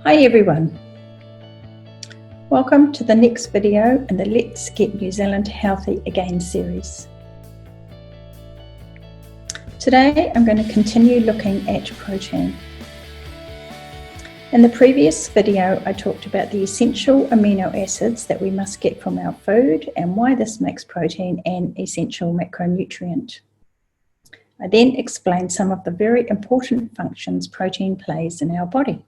Hi everyone, welcome to the next video in the Let's Get New Zealand Healthy Again series. Today I'm going to continue looking at protein. In the previous video I talked about the essential amino acids that we must get from our food and why this makes protein an essential macronutrient. I then explained some of the very important functions protein plays in our body.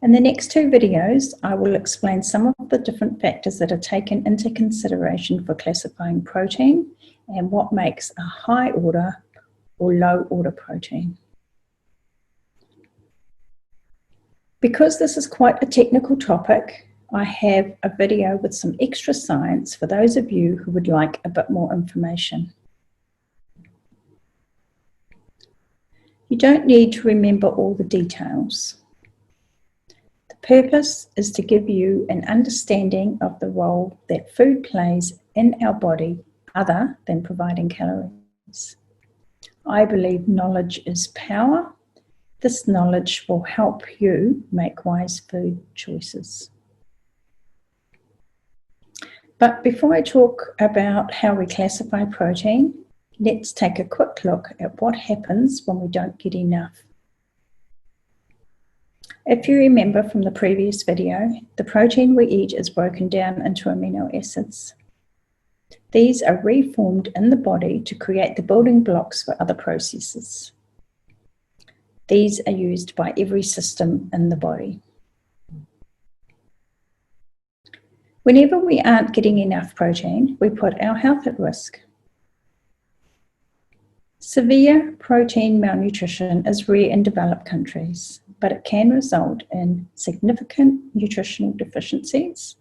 In the next two videos, I will explain some of the different factors that are taken into consideration for classifying protein and what makes a high order or low order protein. Because this is quite a technical topic, I have a video with some extra science for those of you who would like a bit more information. You don't need to remember all the details. The purpose is to give you an understanding of the role that food plays in our body other than providing calories. I believe knowledge is power. This knowledge will help you make wise food choices. But before I talk about how we classify protein, let's take a quick look at what happens when we don't get enough. If you remember from the previous video, the protein we eat is broken down into amino acids. These are reformed in the body to create the building blocks for other processes. These are used by every system in the body. Whenever we aren't getting enough protein, we put our health at risk. Severe protein malnutrition is rare in developed countries, but it can result in significant nutritional deficiencies,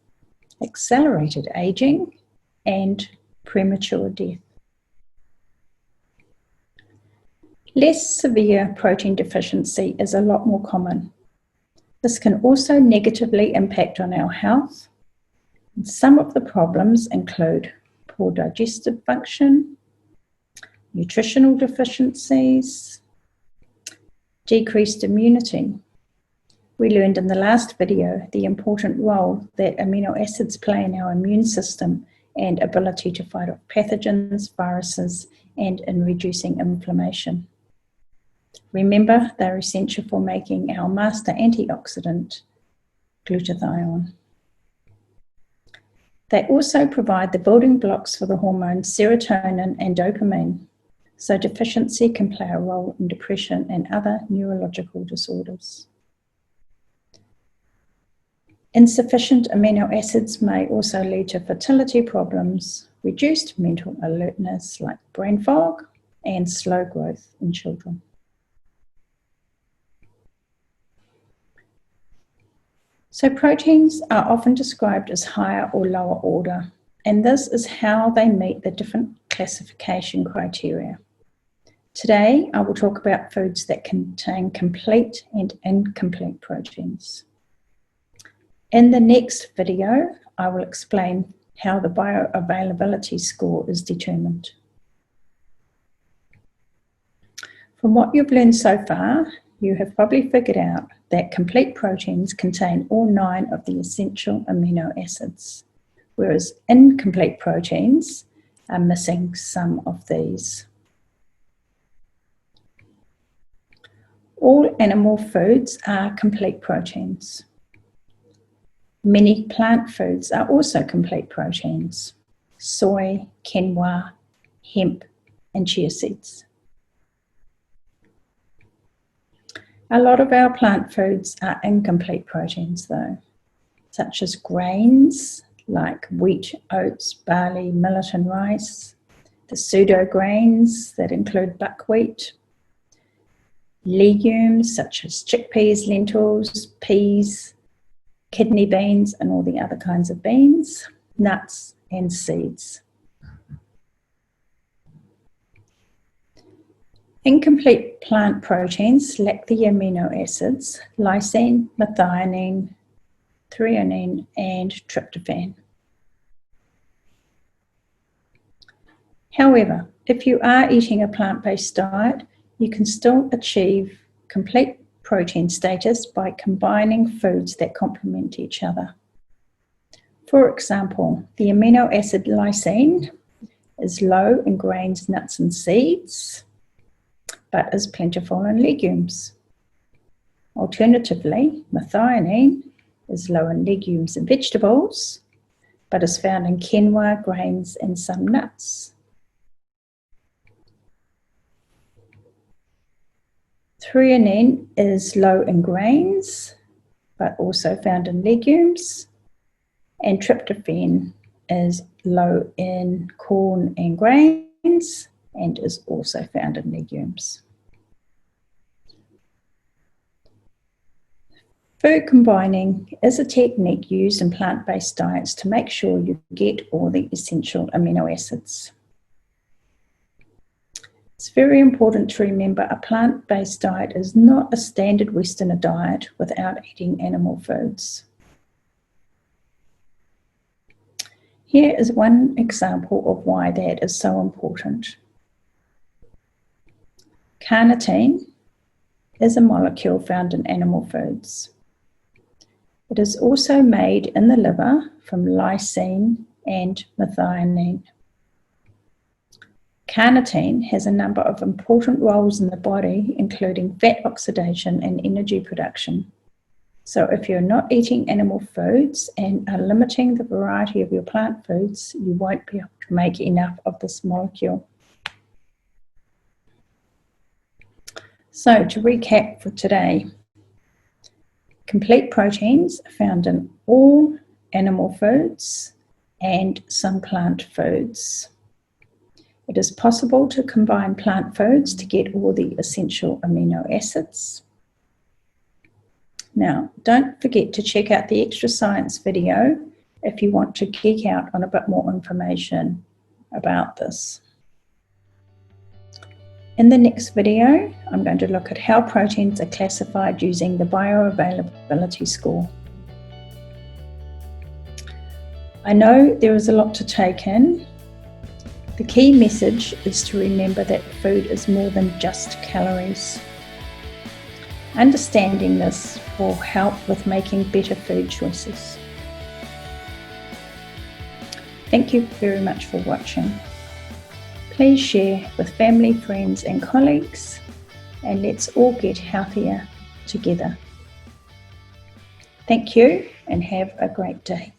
accelerated aging, and premature death. Less severe protein deficiency is a lot more common. This can also negatively impact on our health. And some of the problems include poor digestive function, nutritional deficiencies, decreased immunity. We learned in the last video the important role that amino acids play in our immune system and ability to fight off pathogens, viruses, and in reducing inflammation. Remember, they're essential for making our master antioxidant, glutathione. They also provide the building blocks for the hormones serotonin and dopamine, so deficiency can play a role in depression and other neurological disorders. Insufficient amino acids may also lead to fertility problems, reduced mental alertness like brain fog, and slow growth in children. So proteins are often described as higher or lower order, and this is how they meet the different classification criteria. Today, I will talk about foods that contain complete and incomplete proteins. In the next video, I will explain how the bioavailability score is determined. From what you've learned so far, you have probably figured out that complete proteins contain all 9 of the essential amino acids, whereas incomplete proteins are missing some of these. All animal foods are complete proteins. Many plant foods are also complete proteins: soy, quinoa, hemp, and chia seeds. A lot of our plant foods are incomplete proteins though, such as grains like wheat, oats, barley, millet, and rice, the pseudo grains that include buckwheat, legumes such as chickpeas, lentils, peas, kidney beans, and all the other kinds of beans, nuts, and seeds. Incomplete plant proteins lack the amino acids lysine, methionine, threonine, and tryptophan. However, if you are eating a plant-based diet, you can still achieve complete protein status by combining foods that complement each other. For example, the amino acid lysine is low in grains, nuts, and seeds, but is plentiful in legumes. Alternatively, methionine is low in legumes and vegetables, but is found in quinoa, grains, and some nuts. Threonine is low in grains, but also found in legumes. And tryptophan is low in corn and grains, and is also found in legumes. Food combining is a technique used in plant-based diets to make sure you get all the essential amino acids. It's very important to remember a plant-based diet is not a standard Westerner diet without eating animal foods. Here is one example of why that is so important. Carnitine is a molecule found in animal foods. It is also made in the liver from lysine and methionine. Carnitine has a number of important roles in the body, including fat oxidation and energy production. So if you're not eating animal foods and are limiting the variety of your plant foods, you won't be able to make enough of this molecule. So to recap for today, complete proteins are found in all animal foods and some plant foods. It is possible to combine plant foods to get all the essential amino acids. Now, don't forget to check out the extra science video if you want to geek out on a bit more information about this. In the next video, I'm going to look at how proteins are classified using the bioavailability score. I know there is a lot to take in. The key message is to remember that food is more than just calories. Understanding this will help with making better food choices. Thank you very much for watching. Please share with family, friends and colleagues, and let's all get healthier together. Thank you and have a great day.